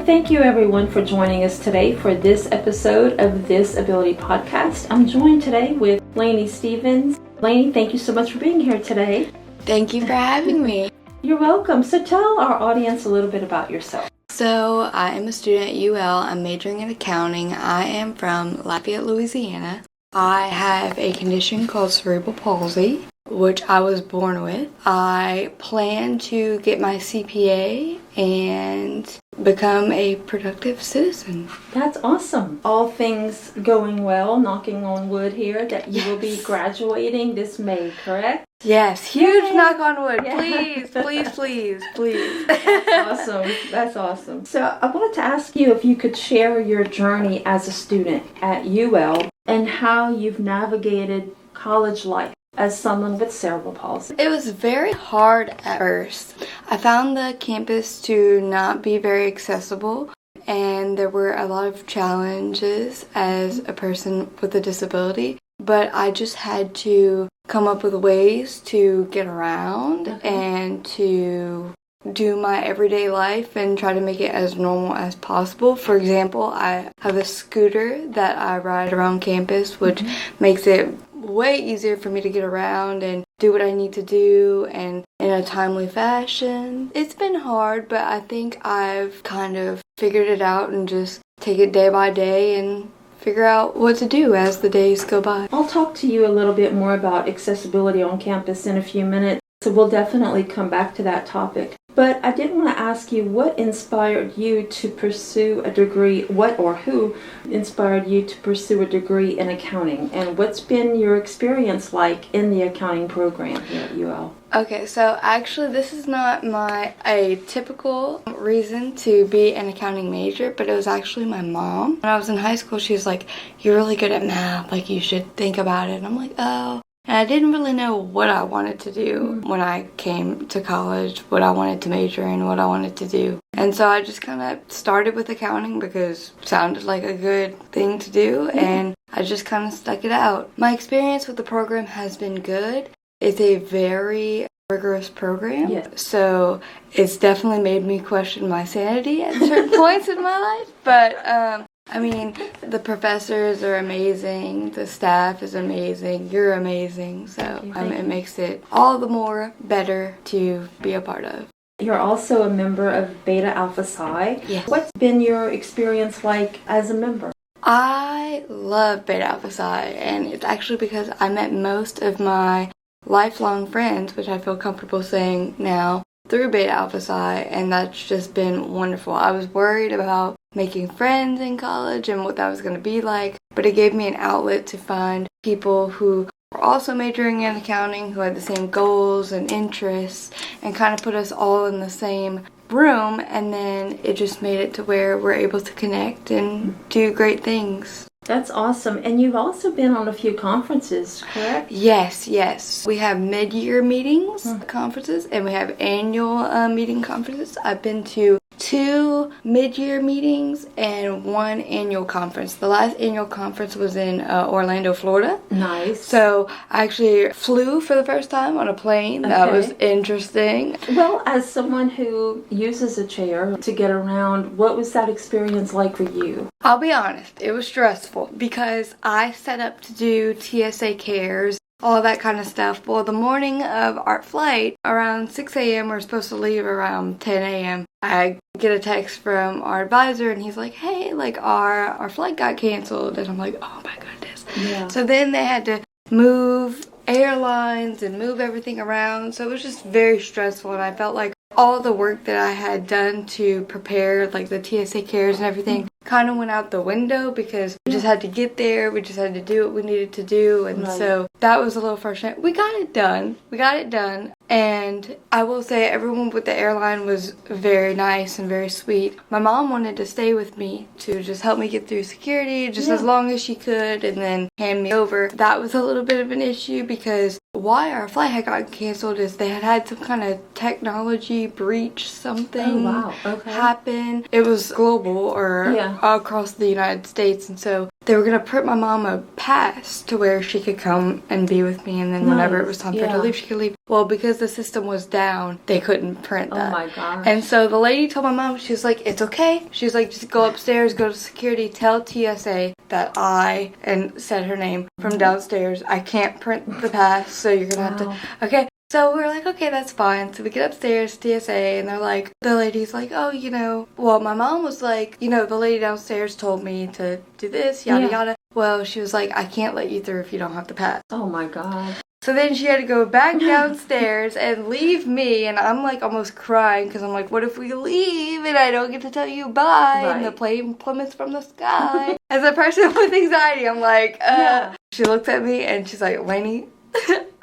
Thank you everyone for joining us today for this episode of This Ability Podcast. I'm joined today with Laynie Stevens. Laynie, thank you so much for being here today. Thank you for having me. You're welcome. So tell our audience a little bit about yourself. So I am a student at UL. I'm majoring in accounting. I am from Lafayette, Louisiana. I have a condition called Cerebral Palsy, which I was born with. I plan to get my CPA and become a productive citizen. That's awesome. All things going well, knocking on wood here, that you will be graduating this May, correct? Yes, huge Yay. knock on wood. Yeah. Please. That's awesome. So I wanted to ask you if you could share your journey as a student at UL and how you've navigated college life as someone with cerebral palsy. It was very hard at first. I found the campus to not be very accessible, and there were a lot of challenges as a person with a disability, but I just had to come up with ways to get around and to do my everyday life and try to make it as normal as possible. For example, I have a scooter that I ride around campus, which makes it way easier for me to get around and do what I need to do and in a timely fashion. It's been hard, but I think I've kind of figured it out and just take it day by day and figure out what to do as the days go by. I'll talk to you a little bit more about accessibility on campus in a few minutes, so we'll definitely come back to that topic. But I did want to ask you, what inspired you to pursue a degree, who inspired you to pursue a degree in accounting? And what's been your experience like in the accounting program here at UL? Okay, so actually this is not a typical reason to be an accounting major, but it was actually my mom. When I was in high school, she was like, "You're really good at math, like you should think about it." And I'm like, "Oh." And I didn't really know what I wanted to do when I came to college, what I wanted to major in, what I wanted to do. And so I just kind of started with accounting because it sounded like a good thing to do, and I just kind of stuck it out. My experience with the program has been good. It's a very rigorous program, so it's definitely made me question my sanity at certain points in my life, but I mean, the professors are amazing, the staff is amazing, you're amazing, so it makes it all the more better to be a part of. You're also a member of Beta Alpha Psi. Yes. What's been your experience like as a member? I love Beta Alpha Psi, and it's actually because I met most of my lifelong friends, which I feel comfortable saying now, through Beta Alpha Psi, and that's just been wonderful. I was worried about making friends in college and what that was going to be like, but it gave me an outlet to find people who were also majoring in accounting, who had the same goals and interests, and kind of put us all in the same room, and then it just made it to where we're able to connect and do great things. That's awesome. And you've also been on a few conferences, correct? Yes. We have mid-year meetings, conferences, and we have annual meeting conferences. I've been to 2 mid-year meetings and 1 annual conference. The last annual conference was in Orlando, Florida. Nice. So I actually flew for the first time on a plane. That was interesting. Well, as someone who uses a chair to get around, what was that experience like for you? I'll be honest, it was stressful because I set up to do TSA cares, all that kind of stuff. Well, the morning of our flight, around 6 a.m., we're supposed to leave around 10 a.m. I get a text from our advisor, and he's like, "Hey, like our flight got canceled." And I'm like, "Oh my goodness." Yeah. So then they had to move airlines and move everything around. So it was just very stressful, and I felt like all the work that I had done to prepare, like the TSA cares and everything, kind of went out the window because we just had to get there, we just had to do what we needed to do, and so that was a little frustrating. We got it done, and I will say everyone with the airline was very nice and very sweet. My mom wanted to stay with me to just help me get through security just as long as she could and then hand me over. That was a little bit of an issue because why our flight had gotten canceled is they had some kind of technology breach, something happen. It was global or across the United States, and so they were going to print my mom a pass to where she could come and be with me, and then whenever it was time for her to leave, she could leave. Well, because the system was down, they couldn't print that. Oh my gosh. And so the lady told my mom, she was like, it's okay. She's like, just go upstairs, go to security, tell TSA that and said her name from downstairs. I can't print the pass, so you're going to have to, okay. So we were like, okay, that's fine. So we get upstairs to TSA, and they're like, the lady's like, oh, well, my mom was like, the lady downstairs told me to do this, yada yada. Well, she was like, I can't let you through if you don't have the pass. Oh my God. So then she had to go back downstairs and leave me, and I'm like almost crying because I'm like, what if we leave and I don't get to tell you bye and the plane plummets from the sky? As a person with anxiety, I'm like, She looks at me and she's like, Laynie,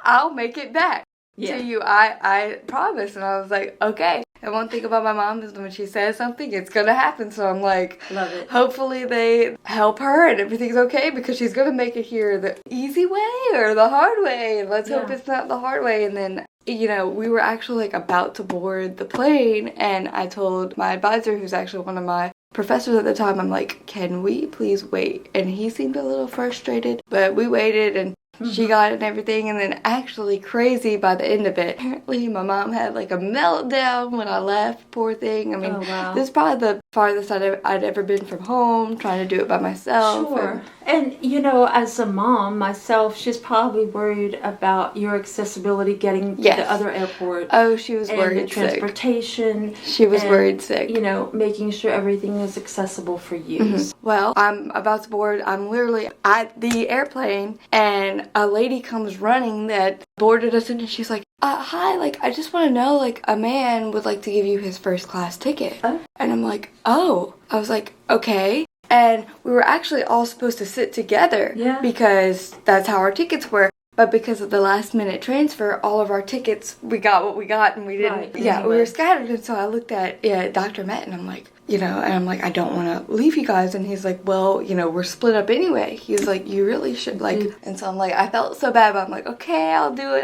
I'll make it back to you. I promise. And I was like, okay. And one thing about my mom is when she says something, it's gonna happen. So I'm like, love it. Hopefully they help her and everything's okay, because she's gonna make it here the easy way or the hard way. And let's hope it's not the hard way. And then, we were actually like about to board the plane, and I told my advisor, who's actually one of my professors at the time, I'm like, can we please wait? And he seemed a little frustrated, but we waited, and she got it and everything. And then actually crazy by the end of it, apparently my mom had like a meltdown when I left. Poor thing. I mean, this is probably the farthest I'd ever been from home, trying to do it by myself. Sure. And as a mom myself, she's probably worried about your accessibility getting to the other airport. Oh, she was worried and the transportation. She was worried sick. Making sure everything is accessible for you. Well, I'm about to board. I'm literally at the airplane, and a lady comes running that boarded us in, and she's like, hi, I just want to know, a man would like to give you his first class ticket. And I'm like, oh. I was like, okay. And we were actually all supposed to sit together because that's how our tickets were. But because of the last minute transfer, all of our tickets, we got what we got, and we didn't. We were scattered. And so I looked at Dr. Matt, and I'm like, I don't want to leave you guys. And he's like, well, we're split up anyway. He was like, you really should and so I'm like, I felt so bad, but I'm like, okay, I'll do it.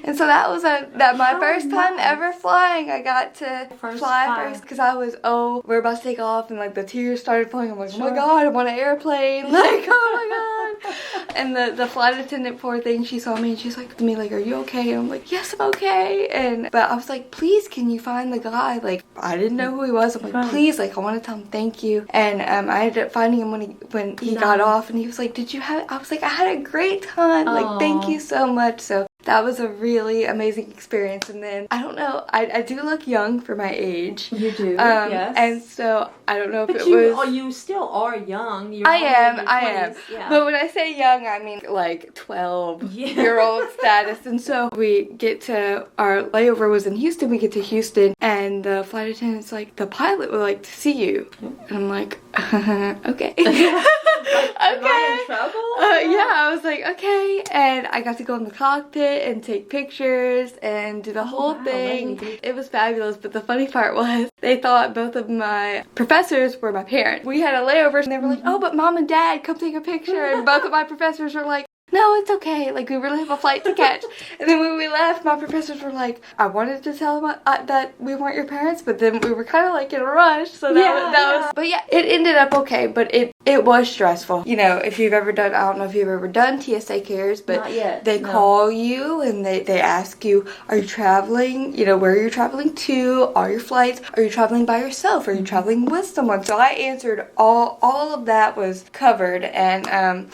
And so that was my first time ever flying. I got to fly first because I was, we're about to take off, and the tears started flowing. I'm like, oh my God, I'm on an airplane. Oh my God. And the flight attendant, poor thing, she saw me and she's like to me, are you okay? And I'm like, yes, I'm okay. But I was like, please, can you find the guy? I didn't know who he was. I'm like, please, I want to tell him thank you. And I ended up finding him when he got off, and he was like, did you have, I was like, I had a great time. Thank you so much. So that was a really amazing experience. And then, I don't know, I do look young for my age. You do, yes. And so, I don't know if it was... you still are young. I am. Yeah. But when I say young, I mean 12-year-old status. And so, we get to, our layover was in Houston, we get to Houston, and the flight attendant's like, the pilot would like to see you. And I'm like, okay. Am I in trouble? I was like, okay. And I got to go in the cockpit and take pictures and do the whole thing. It was fabulous, but the funny part was they thought both of my professors were my parents. We had a layover, and they were like, oh, but mom and dad, come take a picture. And both of my professors were like, no, it's okay. We really have a flight to catch. And then when we left, my professors were like, I wanted to tell them that we weren't your parents, but then we were kind of in a rush. So that was, but yeah, it ended up okay, but it was stressful. If you've ever done, I don't know if you've ever done TSA cares, but not yet, they call you and they ask you, are you traveling? Where are you traveling to? Are your flights? Are you traveling by yourself? Are you traveling with someone? So I answered all of that was covered, and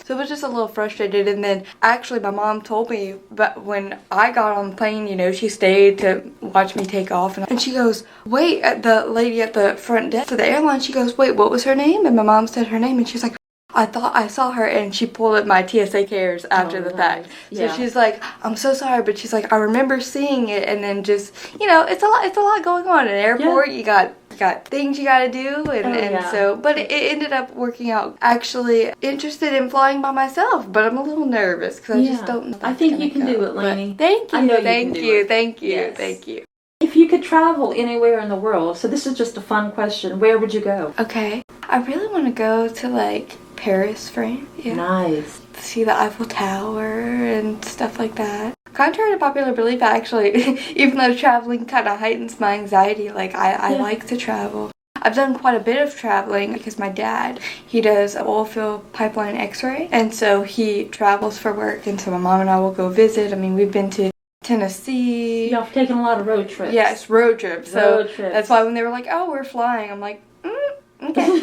so it was just a little frustrated. And then actually my mom told me, but when I got on the plane, she stayed to watch me take off, and she goes, wait, the lady at the front desk for the airline, she goes, wait, what was her name? And my mom said her name, and she's like, I thought I saw her, and she pulled up my TSA cares after the fact. So she's like, I'm so sorry, but she's like, I remember seeing it, and then just, it's a lot going on in an airport. You got things you gotta do, so, but it ended up working out. Actually interested in flying by myself, but I'm a little nervous because I just don't know. I think you can do it, Laynie. Thank you. I know thank you. If you could travel anywhere in the world, so this is just a fun question, where would you go? Okay. I really want to go to Paris, France. Yeah. Nice. see the Eiffel Tower and stuff like that. Contrary to popular belief, actually, even though traveling kind of heightens my anxiety, like I like to travel. I've done quite a bit of traveling because my dad, he does oil field pipeline x-ray, and so he travels for work, and so my mom and I will go visit. I mean, we've been to Tennessee. Y'all have taken a lot of road trips. Yes, road trips. So that's why when they were like, oh, we're flying, I'm like, okay.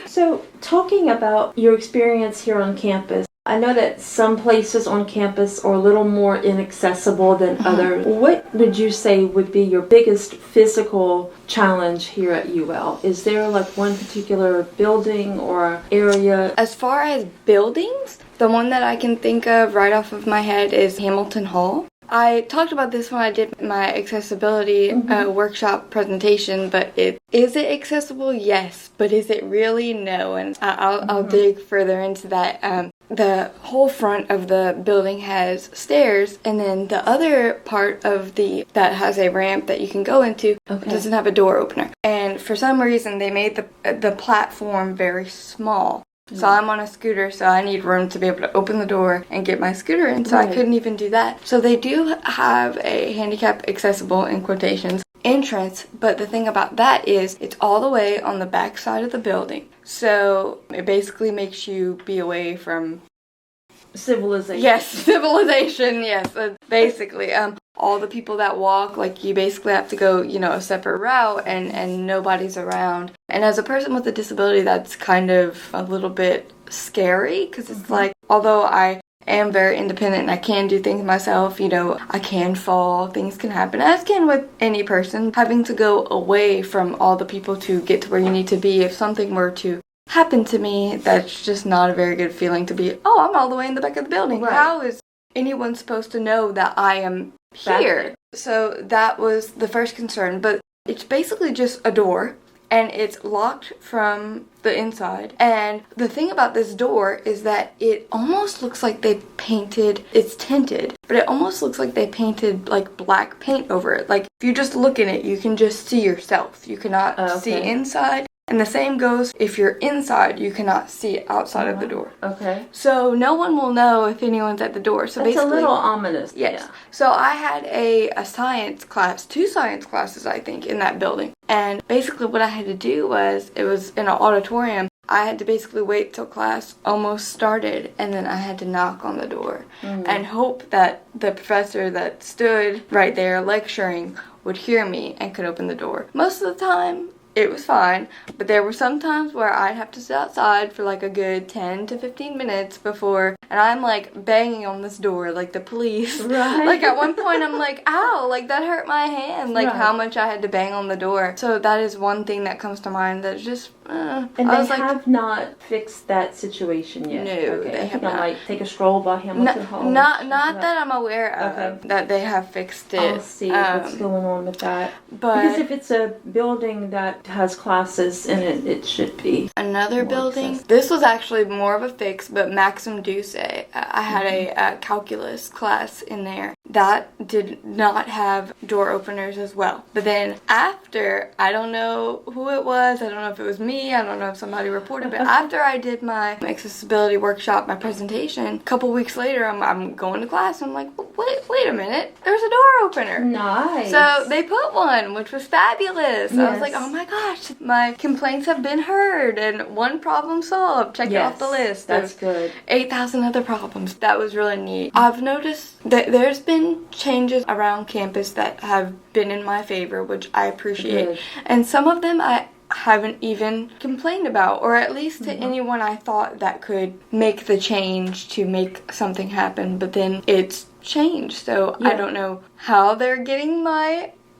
So, talking about your experience here on campus, I know that some places on campus are a little more inaccessible than others. What would you say would be your biggest physical challenge here at UL? Is there like one particular building or area? As far as buildings, the one that I can think of right off of my head is Hamilton Hall. I talked about this when I did my accessibility workshop presentation, but is it accessible? Yes, but is it really? No, and I'll dig further into that. The whole front of the building has stairs, and then the other part of that has a ramp that you can go into doesn't have a door opener. And for some reason, they made the platform very small. So I'm on a scooter, so I need room to be able to open the door and get my scooter in, so I couldn't even do that. So they do have a handicap accessible, in quotations, entrance, but the thing about that is it's all the way on the back side of the building. So it basically makes you be away from civilization. Yes, civilization, yes. Basically, all the people that walk, like, you basically have to go, a separate route, and nobody's around. And as a person with a disability, that's kind of a little bit scary, because it's like, although I am very independent and I can do things myself, I can fall, things can happen, as can with any person. Having to go away from all the people to get to where you need to be, if something were to happen to me, that's just not a very good feeling to be, I'm all the way in the back of the building. Right. How is anyone supposed to know that I am here? So that was the first concern, but it's basically just a door, and it's locked from the inside. And the thing about this door is that it almost looks like it's tinted, but it almost looks like they painted like black paint over it. Like, if you just look in it, you can just see yourself. You cannot see inside. And the same goes if you're inside, you cannot see outside of the door. Okay. So no one will know if anyone's at the door. So that's basically a little ominous. Yes. Yeah. So I had a science class, 2 science classes, I think, in that building. And basically what I had to do was, it was in an auditorium. I had to basically wait till class almost started, and then I had to knock on the door and hope that the professor that stood right there lecturing would hear me and could open the door. Most of the time, it was fine, but there were some times where I'd have to sit outside for like a good 10 to 15 minutes before, and I'm like banging on this door like the police. Right. Like at one point I'm like, ow, like that hurt my hand, like how much I had to bang on the door. So that is one thing that comes to mind that's just, and they have not fixed that situation yet. No, they have not. Like take a stroll by Hamilton Hall. Not that I'm aware of, that they have fixed it. I'll see what's going on with that. But because if it's a building that has classes in it, it should be another building. This was actually more of a fix, but Maxim Duce, I had a calculus class in there that did not have door openers as well. But then after, I don't know who it was, I don't know if it was me, I don't know if somebody reported, but after I did my accessibility workshop, my presentation, a couple weeks later, I'm going to class, and I'm like, wait a minute, there's a door opener. Nice. So they put one, which was fabulous. Yes. I was like, oh my gosh, my complaints have been heard, and one problem solved. Check it off the list. That's good. 8,000 other problems. That was really neat. I've noticed that there's been changes around campus that have been in my favor, which I appreciate. Good. And some of them I haven't even complained about, or at least to anyone I thought that could make the change to make something happen, but then it's changed. So I don't know how they're getting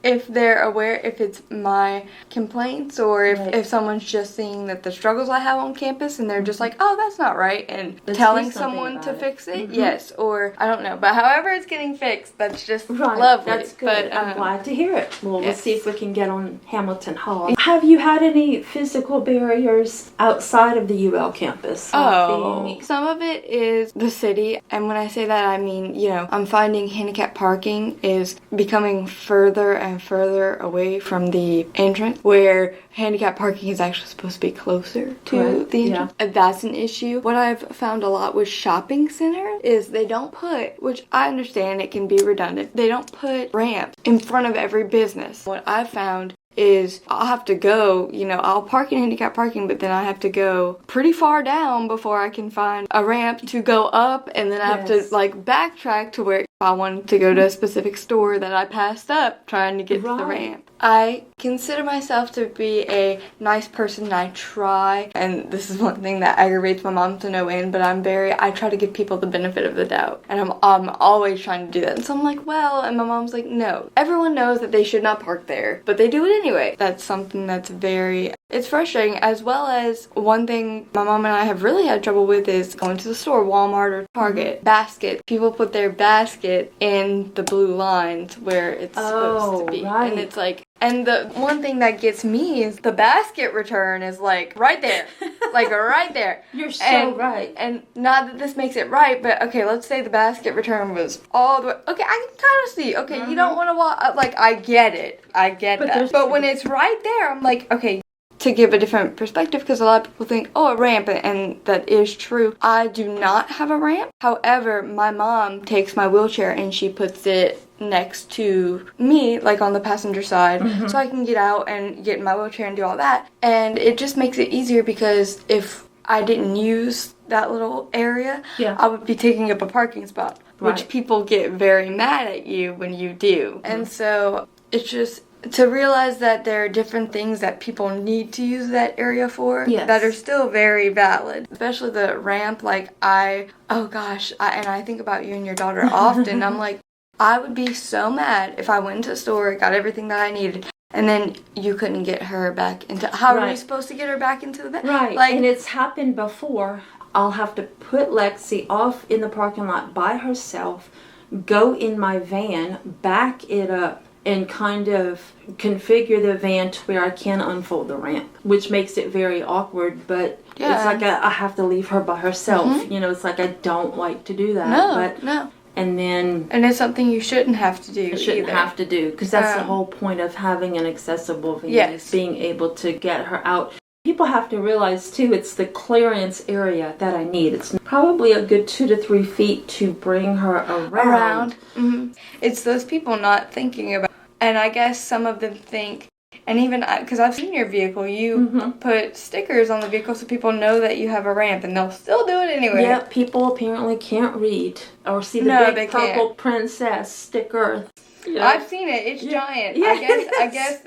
if they're aware, if it's my complaints, or if someone's just seeing that the struggles I have on campus and they're just like, oh, that's not right, and telling someone to fix it. Yes, or I don't know, but however it's getting fixed, that's just lovely. That's good. But I'm glad to hear it. Well, we'll see if we can get on Hamilton Hall. Have you had any physical barriers outside of the UL campus? Some of it is the city, and when I say that, I mean, I'm finding handicap parking is becoming further and and further away from the entrance, where handicap parking is actually supposed to be closer to the entrance. Yeah. That's an issue. What I've found a lot with shopping centers is they don't put, which I understand it can be redundant, they don't put ramps in front of every business. What I've found is I'll have to go, I'll park in handicap parking, but then I have to go pretty far down before I can find a ramp to go up, and then I have to backtrack to where if I wanted to go to a specific store that I passed up trying to get to the ramp. I consider myself to be a nice person, and I try, and this is one thing that aggravates my mom to no end, but I try to give people the benefit of the doubt, and I'm always trying to do that. And so I'm like, well, and my mom's like, no, everyone knows that they should not park there, but they do it anyway. That's something that's it's frustrating, as well as one thing my mom and I have really had trouble with is going to the store, Walmart or Target, basket. People put their basket in the blue lines where it's supposed to be. Right. And it's like, and the one thing that gets me is the basket return is like right there. Like right there. You're so right. And not that this makes it right, but okay, let's say the basket return was all the way. Okay, I can kind of see. Okay, you don't want to walk. Like, I get it. I get that. But when it's right there, I'm like, okay, to give a different perspective, because a lot of people think, oh, a ramp, and that is true. I do not have a ramp. However, my mom takes my wheelchair and she puts it next to me, like on the passenger side, so I can get out and get in my wheelchair and do all that. And it just makes it easier, because if I didn't use that little area, I would be taking up a parking spot, which people get very mad at you when you do. And so it's just to realize that there are different things that people need to use that area for that are still very valid. Especially the ramp, like and I think about you and your daughter often. I'm like, I would be so mad if I went into a store, got everything that I needed, and then you couldn't get her back into, how are we supposed to get her back into the bed? Right, like, and it's happened before. I'll have to put Lexi off in the parking lot by herself, go in my van, back it up, and kind of configure the van to where I can unfold the ramp, which makes it very awkward, but it's like I have to leave her by herself. It's like I don't like to do that. No. And it's something you shouldn't have to do. You shouldn't have to do, because that's the whole point of having an accessible van, is being able to get her out. People have to realize, too, it's the clearance area that I need. It's probably a good 2 to 3 feet to bring her around. It's those people not thinking about, and I guess some of them think, and even because I've seen your vehicle, you put stickers on the vehicle so people know that you have a ramp, and they'll still do it anyway. Yeah, people apparently can't read or see the big purple princess sticker. I've seen it. It's giant. Yeah. I guess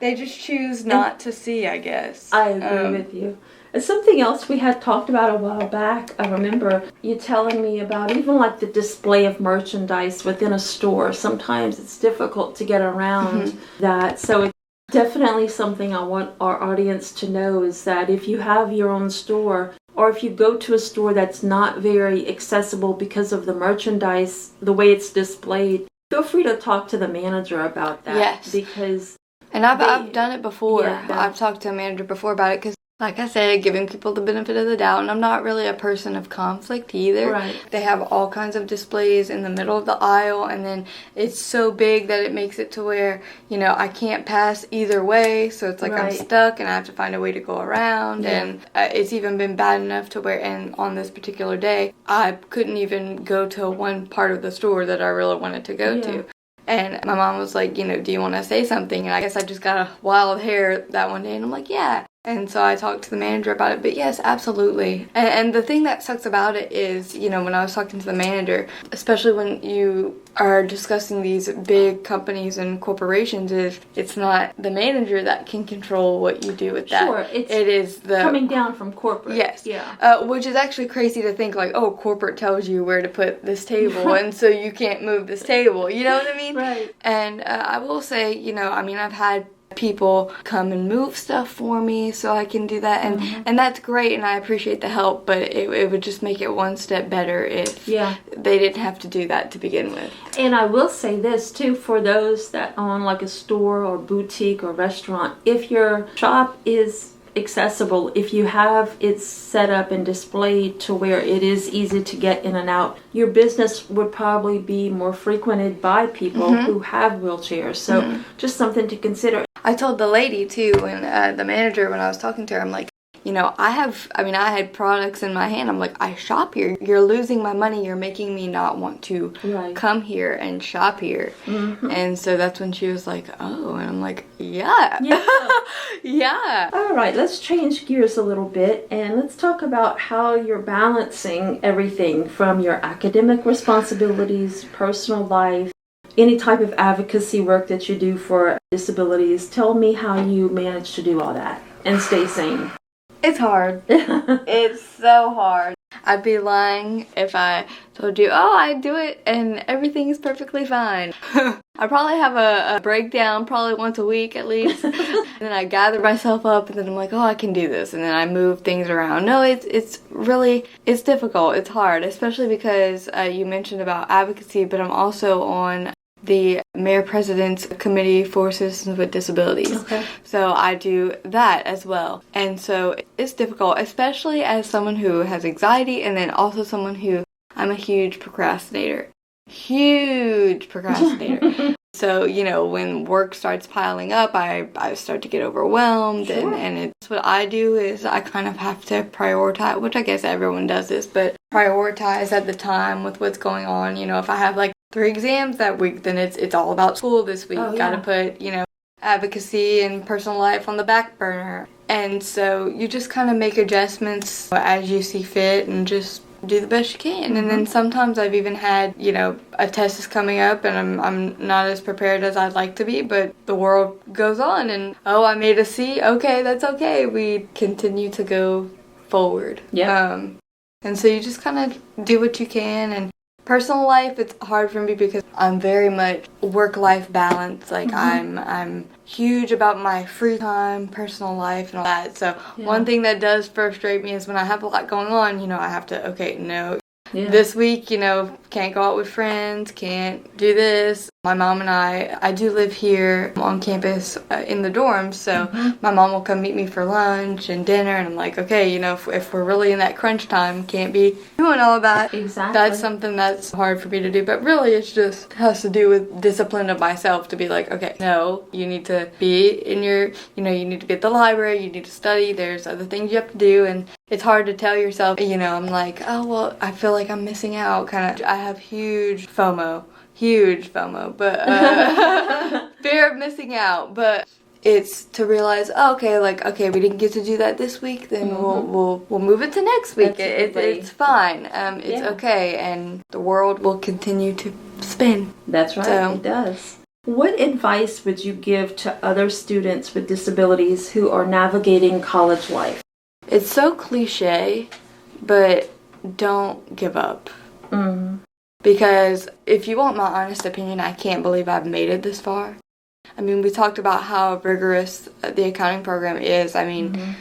they just choose not to see, I guess. I agree with you. And something else we had talked about a while back, I remember you telling me about, even like the display of merchandise within a store. Sometimes it's difficult to get around that. So it's definitely something I want our audience to know, is that if you have your own store, or if you go to a store that's not very accessible because of the merchandise, the way it's displayed, feel free to talk to the manager about that. Yes. Because I've done it before. I've talked to a manager before about it, because like I said, giving people the benefit of the doubt, and I'm not really a person of conflict either. Right. They have all kinds of displays in the middle of the aisle, and then it's so big that it makes it to where, I can't pass either way, so it's like I'm stuck and I have to find a way to go around, and it's even been bad enough to where, and on this particular day, I couldn't even go to one part of the store that I really wanted to go to. And my mom was like, do you want to say something? And I guess I just got a wild hair that one day, and I'm like, yeah. And so I talked to the manager about it, but yes, absolutely. And the thing that sucks about it is, when I was talking to the manager, especially when you are discussing these big companies and corporations, is it's not the manager that can control what you do with that. Sure, it is the coming down from corporate. Yes, which is actually crazy to think, like, oh, corporate tells you where to put this table, and so you can't move this table. You know what I mean? Right. And I will say, I've had people come and move stuff for me so I can do that, and that's great, and I appreciate the help, but it would just make it one step better if they didn't have to do that to begin with. And I will say this too, for those that own like a store or boutique or restaurant, if your shop is accessible, if you have it set up and displayed to where it is easy to get in and out, your business would probably be more frequented by people who have wheelchairs. So just something to consider. I told the lady too, when the manager, when I was talking to her, I'm like, you know, I had products in my hand. I'm like, I shop here. You're losing my money. You're making me not want to come here and shop here. And so that's when she was like, oh, and I'm like, yeah. Yeah. All right, let's change gears a little bit and let's talk about how you're balancing everything from your academic responsibilities, personal life, any type of advocacy work that you do for disabilities. Tell me how you manage to do all that and stay sane. It's hard. It's so hard. I'd be lying if I told you, oh, I do it and everything is perfectly fine. I probably have a breakdown probably once a week at least. And then I gather myself up and then I'm like, oh, I can do this. And then I move things around. No, it's really difficult. It's hard, especially because you mentioned about advocacy, but I'm also on the Mayor President's Committee for Citizens with Disabilities. Okay. So I do that as well. And so it's difficult, especially as someone who has anxiety and then also someone who, I'm a huge procrastinator. So, you know, when work starts piling up, I start to get overwhelmed. Sure. And it's what I do is I kind of have to prioritize, which I guess everyone does this, but prioritize at the time with what's going on. You know, if I have like 3 exams that week, then it's all about school this week. Gotta put, you know, advocacy and personal life on the back burner. And so you just kind of make adjustments as you see fit and just do the best you can. And then sometimes I've even had, you know, a test is coming up and I'm not as prepared as I'd like to be, but the world goes on and, oh, I made a C. Okay, that's okay. We continue to go forward. Yeah. And so you just kind of do what you can. And personal life, it's hard for me because I'm very much work-life balance. Like I'm huge about my free time, personal life, and all that. So one thing that does frustrate me is when I have a lot going on, you know, I have to, okay, no, this week, you know, can't go out with friends, can't do this. My mom and I do live here on campus in the dorms, so my mom will come meet me for lunch and dinner, and I'm like, okay, you know, if we're really in that crunch time, can't be doing all that. Exactly. That's something that's hard for me to do, but really it just has to do with discipline of myself to be like, okay, no, you need to be in your, you know, you need to be at the library, you need to study, there's other things you have to do, and it's hard to tell yourself, you know, I'm like, oh, well, I feel like I'm missing out, kind of. I have huge FOMO, but fear of missing out. But it's to realize, oh, okay, like, okay, we didn't get to do that this week, then we'll move it to next week. It's fine. It's okay, and the world will continue to spin. That's right. So, it does. What advice would you give to other students with disabilities who are navigating college life? It's so cliche, but don't give up. Because if you want my honest opinion, I can't believe I've made it this far. I mean, we talked about how rigorous the accounting program is. I mean,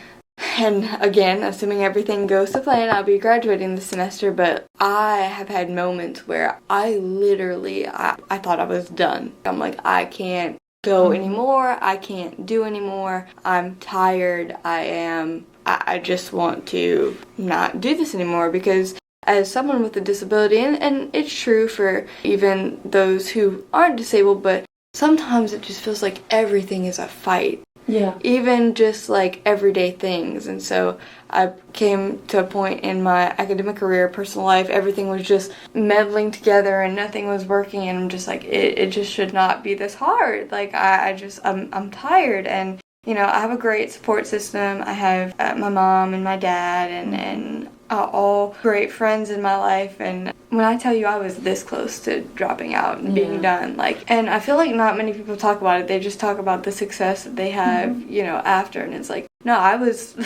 and again, assuming everything goes to plan, I'll be graduating this semester, but I have had moments where I literally, I thought I was done. I'm like, I can't go anymore. I can't do anymore. I'm tired. I just want to not do this anymore because as someone with a disability, and it's true for even those who aren't disabled, but sometimes it just feels like everything is a fight. Yeah. Even just like everyday things. And so I came to a point in my academic career, personal life, everything was just meddling together and nothing was working. And I'm just like, it just should not be this hard. Like I'm tired. And you know, I have a great support system. I have my mom and my dad and all great friends in my life. And when I tell you I was this close to dropping out and being done, like, and I feel like not many people talk about it. They just talk about the success that they have, you know, after. And it's like, no, I was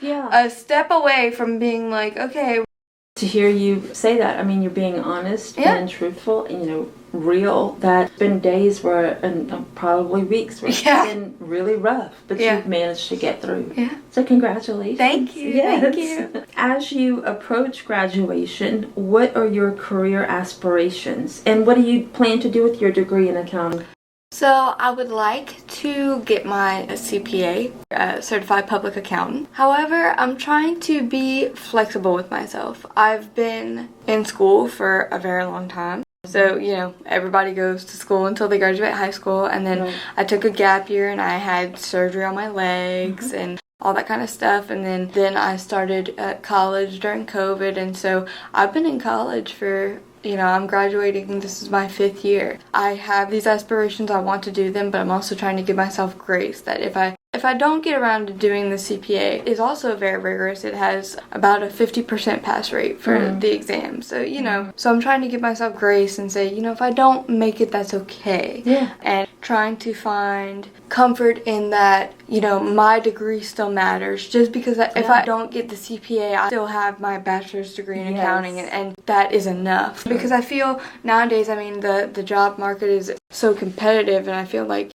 a step away from being like, okay. To hear you say that, I mean, you're being honest and truthful and, you know, real. That's been days where, and probably weeks where it's been really rough, but you've managed to get through. Yeah. So congratulations. Thank you. Yes. Thank you. As you approach graduation, what are your career aspirations? And what do you plan to do with your degree in accounting? So I would like to get my CPA, Certified Public Accountant. However, I'm trying to be flexible with myself. I've been in school for a very long time. So, everybody goes to school until they graduate high school, and then I took a gap year and I had surgery on my legs and all that kind of stuff, and then I started at college during COVID, and so I've been in college for, I'm graduating, this is my 5th year. I have these aspirations, I want to do them, but I'm also trying to give myself grace that if I don't get around to doing the CPA, it's also very rigorous. It has about a 50% pass rate for the exam. So, so I'm trying to give myself grace and say, if I don't make it, that's okay. Yeah. And trying to find comfort in that, my degree still matters. Just because if I don't get the CPA, I still have my bachelor's degree in accounting, and that is enough. Because I feel nowadays, the job market is so competitive, and I feel like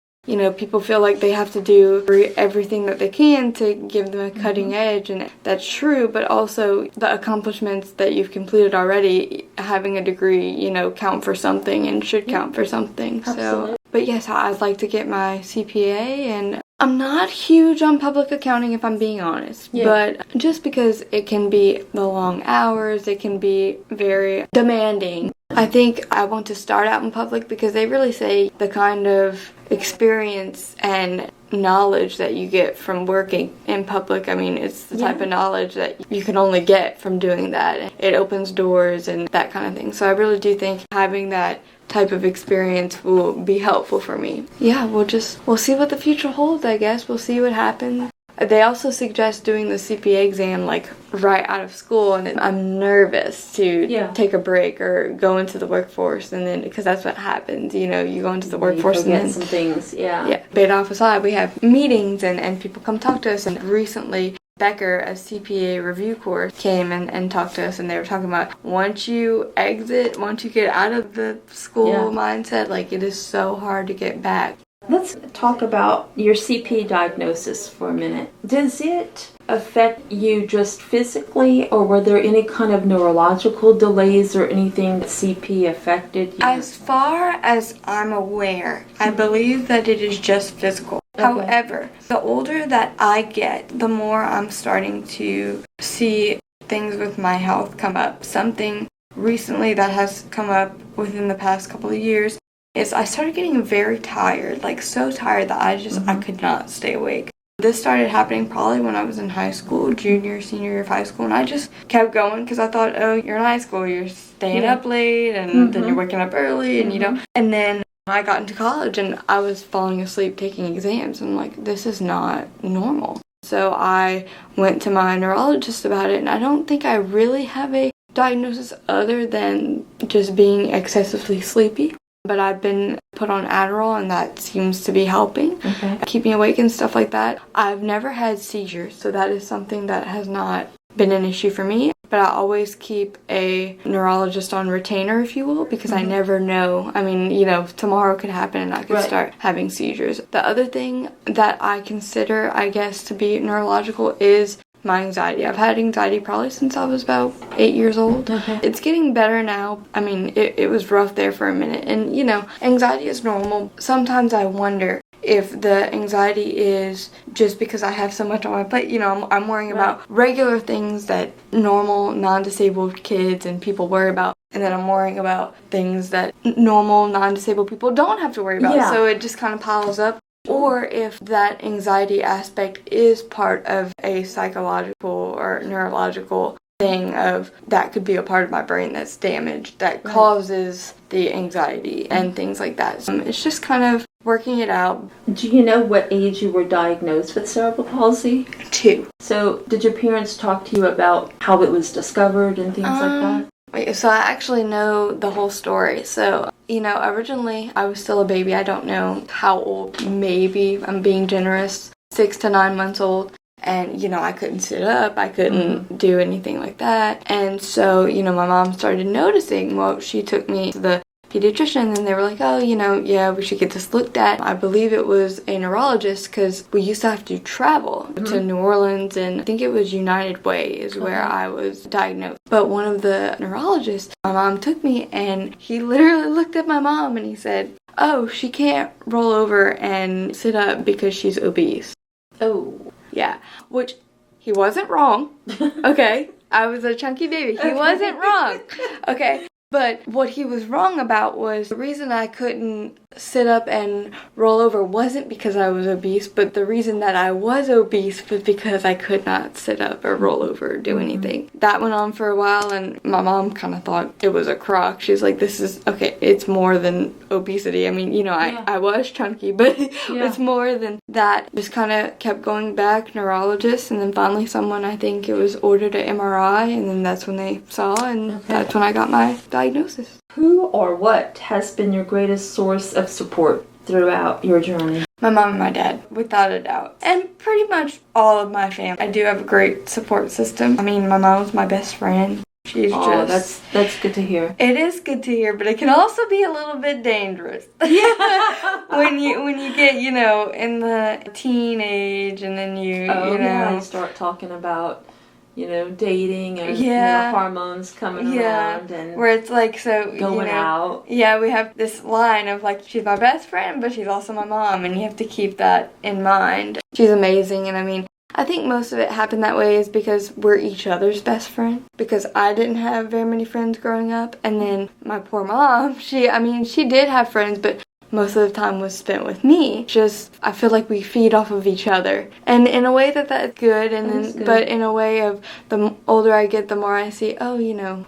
people feel like they have to do everything that they can to give them a cutting edge, and that's true, but also the accomplishments that you've completed already, having a degree, count for something and should count for something. Absolutely. So, but yes, I'd like to get my CPA, and I'm not huge on public accounting if I'm being honest, but just because it can be the long hours, it can be very demanding. I think I want to start out in public because they really say the kind of experience and knowledge that you get from working in public, it's the type of knowledge that you can only get from doing that. It opens doors and that kind of thing. So I really do think having that type of experience will be helpful for me. Yeah, we'll see what the future holds, I guess. We'll see what happens. They also suggest doing the CPA exam right out of school, and I'm nervous to take a break or go into the workforce, and then because that's what happens, you go into the workforce and then some things, Beta Alpha Psi, we have meetings and people come talk to us, and recently Becker, a CPA review course, came and talked to us, and they were talking about once you get out of the school mindset, it is so hard to get back. Let's talk about your CP diagnosis for a minute. Does it affect you just physically, or were there any kind of neurological delays or anything that CP affected you? As far as I'm aware, I believe that it is just physical. Okay. However, the older that I get, the more I'm starting to see things with my health come up. Something recently that has come up within the past couple of years is I started getting very tired, so tired that I could not stay awake. This started happening probably when I was in high school, junior, senior year of high school, and I just kept going because I thought, oh, you're in high school, you're staying up late, and then you're waking up early, and and then I got into college and I was falling asleep taking exams, and I'm like, this is not normal. So I went to my neurologist about it, and I don't think I really have a diagnosis other than just being excessively sleepy. But I've been put on Adderall, and that seems to be helping. Keep me awake and stuff like that. I've never had seizures, so that is something that has not been an issue for me. But I always keep a neurologist on retainer, if you will, because I never know. Tomorrow could happen and I could start having seizures. The other thing that I consider, I guess, to be neurological is my anxiety. I've had anxiety probably since I was about 8 years old. It's getting better now. It was rough there for a minute. And, anxiety is normal. Sometimes I wonder if the anxiety is just because I have so much on my plate. I'm worrying about regular things that normal, non-disabled kids and people worry about. And then I'm worrying about things that normal, non-disabled people don't have to worry about. So it just kind of piles up. Or if that anxiety aspect is part of a psychological or neurological thing of that could be a part of my brain that's damaged that causes the anxiety and things like that. So it's just kind of working it out. Do you know what age you were diagnosed with cerebral palsy? 2. So did your parents talk to you about how it was discovered and things like that? So I actually know the whole story. So, originally I was still a baby. I don't know how old. Maybe, I'm being generous, 6 to 9 months old. And, I couldn't sit up. I couldn't do anything like that. And so, my mom started noticing. Well, she took me to the pediatrician, and they were like, oh, we should get this looked at. I believe it was a neurologist because we used to have to travel to New Orleans, and I think it was United Way is where I was diagnosed. But one of the neurologists, my mom took me, and he literally looked at my mom and he said, oh, she can't roll over and sit up because she's obese. Oh. Yeah, which he wasn't wrong. Okay, I was a chunky baby. He wasn't wrong. Okay, but what he was wrong about was the reason I couldn't sit up and roll over wasn't because I was obese, but the reason that I was obese was because I could not sit up or roll over or do anything. That went on for a while, and my mom kind of thought it was a crock. She's like, this is, okay, it's more than obesity. I mean, I was chunky, but it's more than that. Just kind of kept going back, neurologist, and then finally someone, I think it was ordered an MRI, and then that's when they saw, and that's when I got my diagnosis. Who or what has been your greatest source of support throughout your journey? My mom and my dad, without a doubt. And pretty much all of my family. I do have a great support system. I mean, my mom's my best friend. She's that's good to hear. It is good to hear, but it can also be a little bit dangerous. Yeah. when you get, in the teenage, and then you start talking about dating and hormones coming around and where it's like, so going out. Yeah, we have this line of like, she's my best friend, but she's also my mom, and you have to keep that in mind. She's amazing, and I mean, I think most of it happened that way is because we're each other's best friend. Because I didn't have very many friends growing up, and then my poor mom, she did have friends, but most of the time was spent with me. Just, I feel like we feed off of each other. And in a way that's good, but in a way of the older I get, the more I see,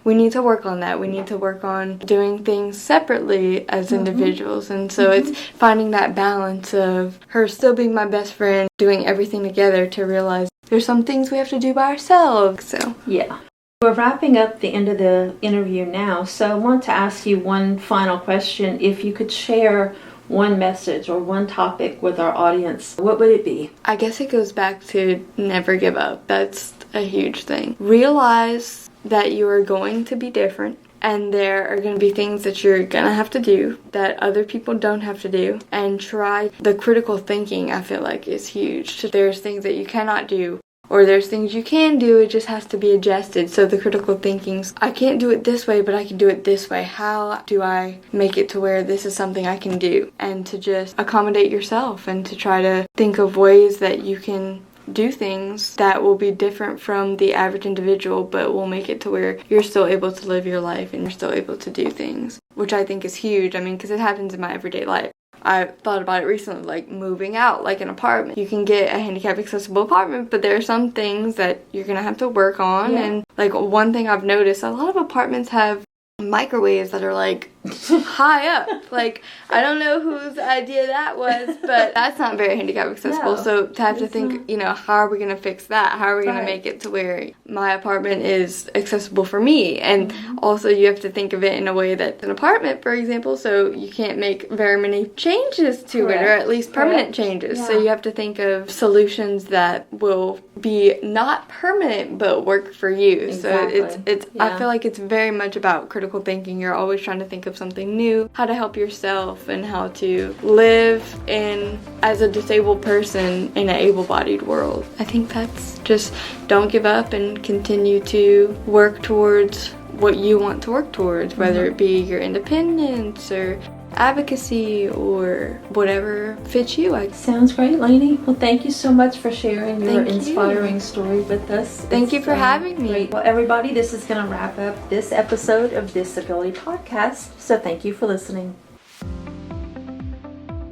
we need to work on that. We need to work on doing things separately as individuals. And so it's finding that balance of her still being my best friend, doing everything together to realize there's some things we have to do by ourselves. So, yeah. We're wrapping up the end of the interview now, so I want to ask you one final question. If you could share one message or one topic with our audience, what would it be? I guess it goes back to never give up. That's a huge thing. Realize that you are going to be different, and there are going to be things that you're going to have to do that other people don't have to do, and try. The critical thinking, I feel like, is huge. There's things that you cannot do, or there's things you can do, it just has to be adjusted. So the critical thinking's, I can't do it this way, but I can do it this way. How do I make it to where this is something I can do? And to just accommodate yourself, and to try to think of ways that you can do things that will be different from the average individual, but will make it to where you're still able to live your life and you're still able to do things, which I think is huge. I mean, because it happens in my everyday life. I thought about it recently, like moving out, like an apartment. You can get a handicap accessible apartment, but there are some things that you're going to have to work on. Yeah. And like one thing I've noticed, a lot of apartments have microwaves that are like high up. Like, I don't know whose idea that was, but that's not very handicap accessible. No, so to have to think, how are we going to fix that? How are we going to make it to where my apartment is accessible for me? And also you have to think of it in a way that's an apartment, for example, so you can't make very many changes to it, or at least permanent changes. Yeah. So you have to think of solutions that will be not permanent but work for you. Exactly. So it's I feel like it's very much about critical thinking. You're always trying to think of something new, how to help yourself, and how to live as a disabled person in an able-bodied world. I think that's just, don't give up and continue to work towards what you want to work towards, whether it be your independence or advocacy or whatever fits you. Sounds great, Laynie. Well, thank you so much for sharing your inspiring story with us. Thank you for having me. Great. Well, everybody, this is going to wrap up this episode of Disability Podcast. So thank you for listening.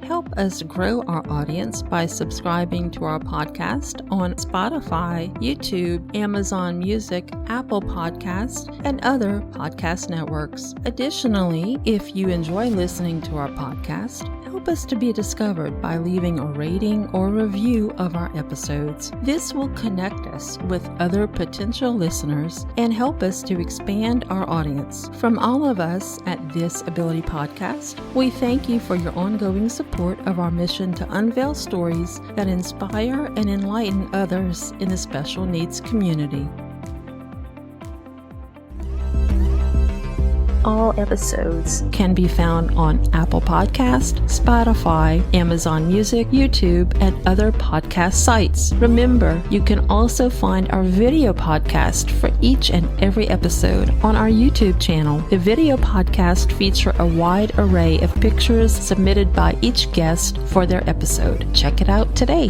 Help us grow our audience by subscribing to our podcast on Spotify, YouTube, Amazon Music, Apple Podcasts, and other podcast networks. Additionally, if you enjoy listening to our podcast, help us to be discovered by leaving a rating or review of our episodes. This will connect us with other potential listeners and help us to expand our audience. From all of us at This Ability Podcast, we thank you for your ongoing support of our mission to unveil stories that inspire and enlighten others in the special needs community. all episodes can be found on Apple Podcast, Spotify, Amazon Music, YouTube, and other podcast sites. Remember, you can also find our video podcast for each and every episode on our YouTube channel. The video podcast feature a wide array of pictures submitted by each guest for their episode. Check it out today.